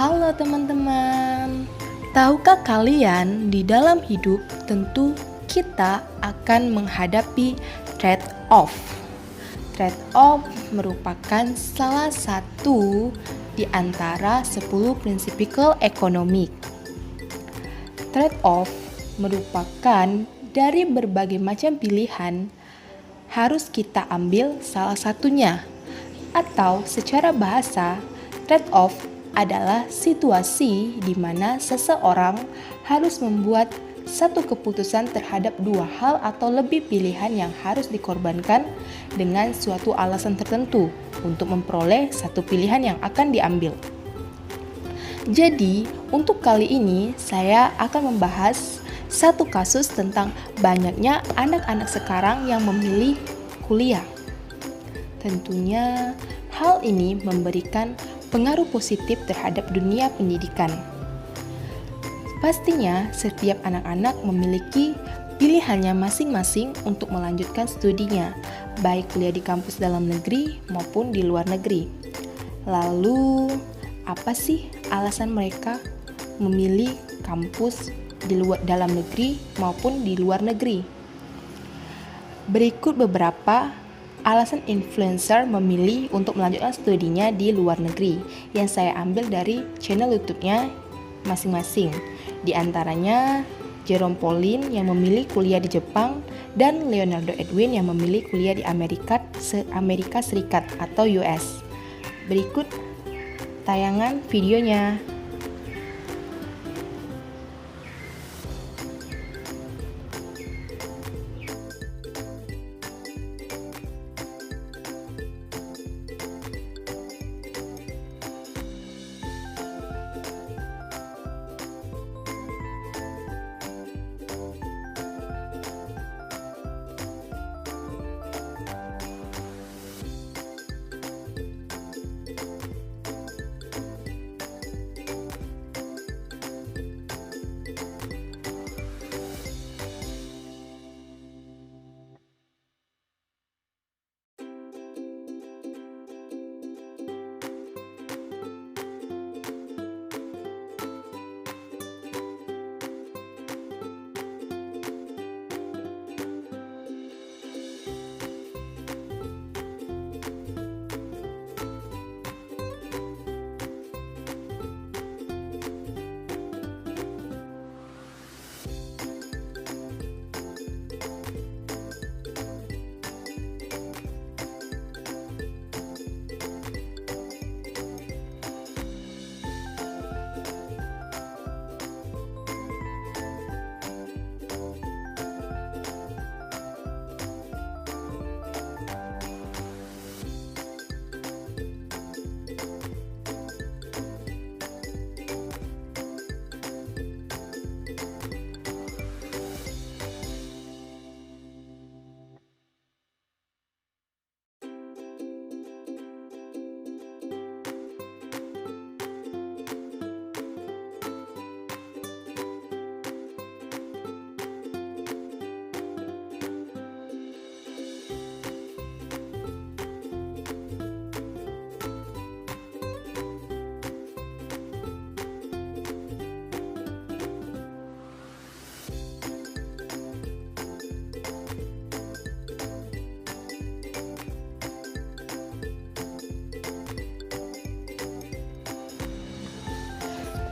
Halo teman-teman, tahukah kalian di dalam hidup tentu kita akan menghadapi trade-off. Trade-off merupakan salah satu di antara 10 prinsipal ekonomi. Trade-off merupakan dari berbagai macam pilihan harus kita ambil salah satunya. Atau secara bahasa, trade-off adalah situasi di mana seseorang harus membuat satu keputusan terhadap dua hal atau lebih pilihan yang harus dikorbankan dengan suatu alasan tertentu untuk memperoleh satu pilihan yang akan diambil. Jadi, untuk kali ini saya akan membahas satu kasus tentang banyaknya anak-anak sekarang yang memilih kuliah. Tentunya hal ini memberikan pengaruh positif terhadap dunia pendidikan. Pastinya setiap anak-anak memiliki pilihannya masing-masing untuk melanjutkan studinya, baik kuliah di kampus dalam negeri maupun di luar negeri. Lalu, apa sih alasan mereka memilih kampus dalam negeri maupun di luar negeri? Berikut beberapa alasan influencer memilih untuk melanjutkan studinya di luar negeri yang saya ambil dari channel YouTube-nya masing-masing. Di antaranya Jerome Pauline yang memilih kuliah di Jepang dan Leonardo Edwin yang memilih kuliah di Amerika Serikat atau US. Berikut tayangan videonya.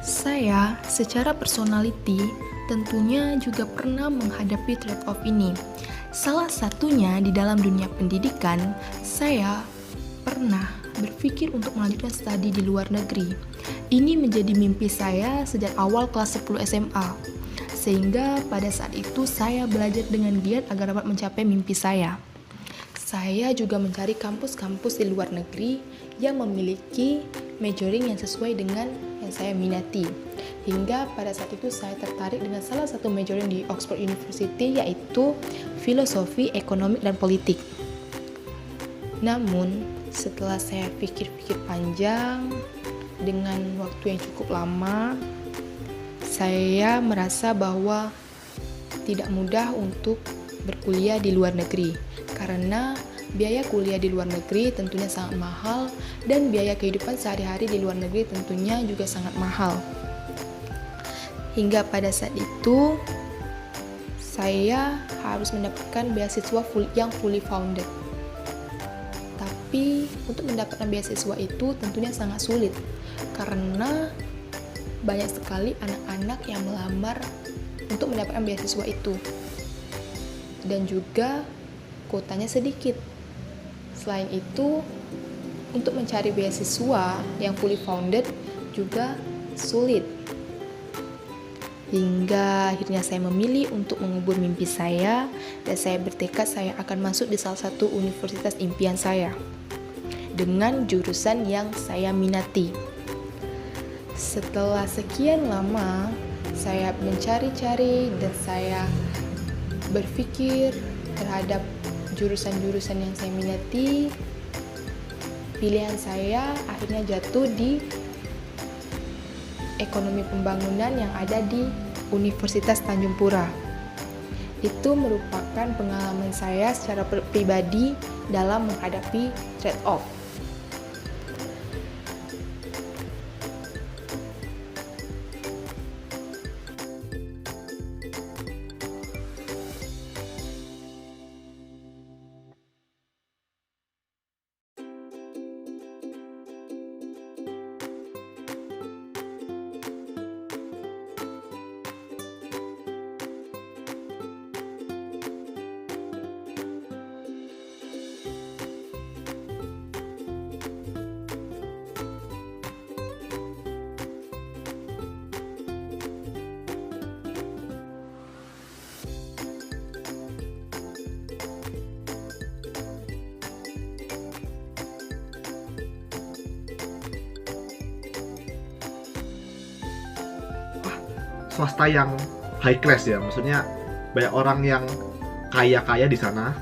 Saya secara personality tentunya juga pernah menghadapi trade-off ini. Salah satunya di dalam dunia pendidikan, saya pernah berpikir untuk melanjutkan studi di luar negeri. Ini menjadi mimpi saya sejak awal kelas 10 SMA. Sehingga pada saat itu saya belajar dengan giat agar dapat mencapai mimpi saya. Saya juga mencari kampus-kampus di luar negeri yang memiliki majoring yang sesuai dengan yang saya minati. Hingga pada saat itu saya tertarik dengan salah satu majoring di Oxford University, yaitu Filosofi, Ekonomi, dan Politik. Namun, setelah saya pikir-pikir panjang, dengan waktu yang cukup lama, saya merasa bahwa tidak mudah untuk berkuliah di luar negeri karena biaya kuliah di luar negeri tentunya sangat mahal dan biaya kehidupan sehari-hari di luar negeri tentunya juga sangat mahal. Hingga pada saat itu saya harus mendapatkan beasiswa yang fully funded. Tapi untuk mendapatkan beasiswa itu tentunya sangat sulit karena banyak sekali anak-anak yang melamar untuk mendapatkan beasiswa itu. Dan juga kuotanya sedikit. Selain itu, untuk mencari beasiswa yang fully funded juga sulit. Hingga akhirnya saya memilih untuk mengubur mimpi saya dan saya bertekad saya akan masuk di salah satu universitas impian saya dengan jurusan yang saya minati. Setelah sekian lama saya mencari-cari dan saya berpikir terhadap jurusan-jurusan yang saya minati, pilihan saya akhirnya jatuh di ekonomi pembangunan yang ada di Universitas Tanjung Pura. Itu merupakan pengalaman saya secara pribadi dalam menghadapi trade-off. Swasta yang high class ya, maksudnya banyak orang yang kaya-kaya di sana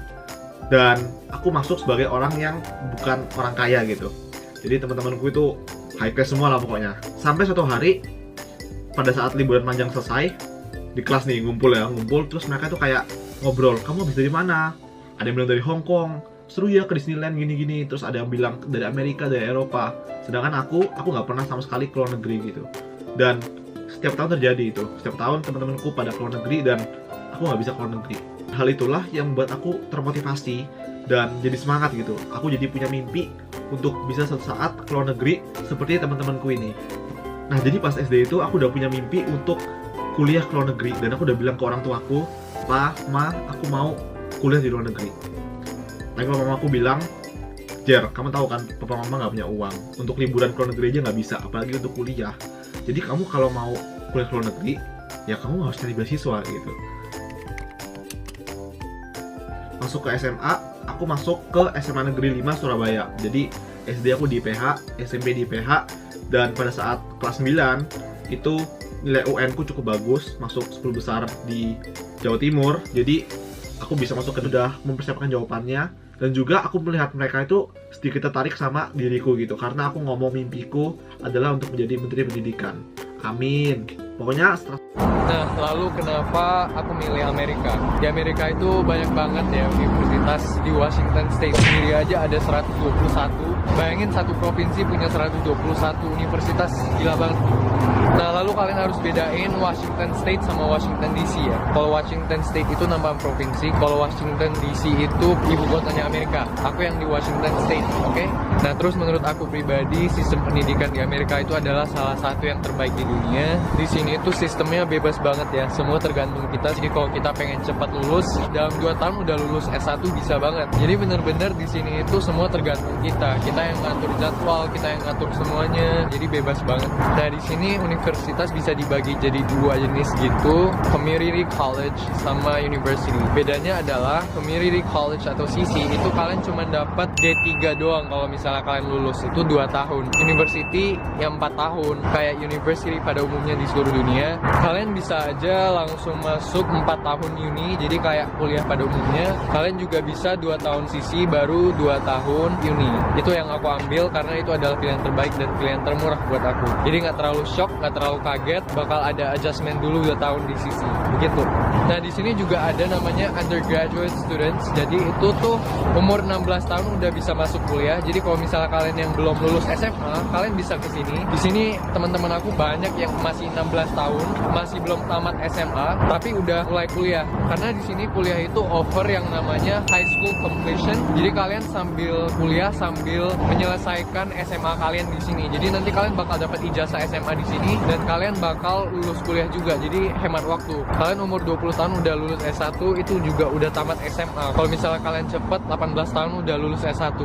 dan aku masuk sebagai orang yang bukan orang kaya gitu. Jadi teman-temanku itu high class semua lah pokoknya. Sampai suatu hari pada saat liburan panjang selesai di kelas nih ngumpul terus mereka tuh kayak ngobrol, kamu habis dari mana? Ada yang bilang dari Hong Kong, seru ya ke Disneyland gini-gini. Terus ada yang bilang dari Amerika, dari Eropa. Sedangkan aku nggak pernah sama sekali ke luar negeri gitu. Dan setiap tahun terjadi itu, setiap tahun teman-temanku pada keluar negeri dan aku nggak bisa keluar negeri. Hal itulah yang membuat aku termotivasi dan jadi semangat gitu. Aku jadi punya mimpi untuk bisa suatu saat keluar negeri seperti teman-temanku ini. Nah jadi pas SD itu aku udah punya mimpi untuk kuliah ke luar negeri dan aku udah bilang ke orang tuaku, Pa, Ma, aku mau kuliah di luar negeri. Tapi mama aku bilang, Jer, kamu tahu kan papa mama nggak punya uang untuk liburan ke luar negeri aja nggak bisa, apalagi untuk kuliah. Jadi kamu kalau mau kuliah ke luar negeri, ya kamu harus cari beasiswa gitu. Masuk ke SMA, aku masuk ke SMA Negeri 5 Surabaya. Jadi SD aku di IPH, SMP di IPH, dan pada saat kelas 9 itu nilai UN ku cukup bagus, masuk 10 besar di Jawa Timur. Jadi aku bisa masuk ke udah mempersiapkan jawabannya. Dan juga aku melihat mereka itu sedikit tertarik sama diriku gitu. Karena aku ngomong mimpiku adalah untuk menjadi Menteri Pendidikan. Amin. Pokoknya setelah... Nah, lalu kenapa aku milih Amerika? Di Amerika itu banyak banget ya universitas. Di Washington State sendiri aja ada 121. Bayangin satu provinsi punya 121 universitas, gila banget. Nah, lalu kalian harus bedain Washington State sama Washington DC ya. Kalau Washington State itu nama provinsi, kalau Washington DC itu ibu kotanya Amerika. Aku yang di Washington State, oke? Nah, terus menurut aku pribadi, sistem pendidikan di Amerika itu adalah salah satu yang terbaik di dunia. Di sini itu sistemnya bebas banget ya, semua tergantung kita. Jadi kalau kita pengen cepat lulus, dalam 2 tahun udah lulus S1 bisa banget. Jadi bener-bener di sini itu semua tergantung kita. Kita yang ngatur jadwal, kita yang ngatur semuanya. Jadi bebas banget. Nah, di sini universitas bisa dibagi jadi 2 jenis gitu, community college sama university. Bedanya adalah community college atau CC itu kalian cuma dapat D3 doang kalau misalnya kalian lulus, itu 2 tahun. University yang 4 tahun. Kayak university pada umumnya di seluruh dunia, kalian bisa bisa aja langsung masuk 4 tahun uni, jadi kayak kuliah pada umumnya. Kalian juga bisa 2 tahun sisi baru 2 tahun uni. Itu yang aku ambil karena itu adalah pilihan terbaik dan pilihan termurah buat aku. Jadi nggak terlalu shock, nggak terlalu kaget, bakal ada adjustment dulu 2 tahun di sisi. Begitu. Nah, di sini juga ada namanya undergraduate students. Jadi itu tuh umur 16 tahun udah bisa masuk kuliah. Jadi kalau misalnya kalian yang belum lulus SMA, kalian bisa ke sini. Di sini teman-teman aku banyak yang masih 16 tahun, masih belum tamat SMA, tapi udah mulai kuliah. Karena di sini kuliah itu offer yang namanya high school completion. Jadi kalian sambil kuliah sambil menyelesaikan SMA kalian di sini. Jadi nanti kalian bakal dapat ijazah SMA di sini dan kalian bakal lulus kuliah juga. Jadi hemat waktu. Kalian umur 20 tahun udah lulus S1, itu juga udah tamat SMA. Kalau misalnya kalian cepet 18 tahun udah lulus S1.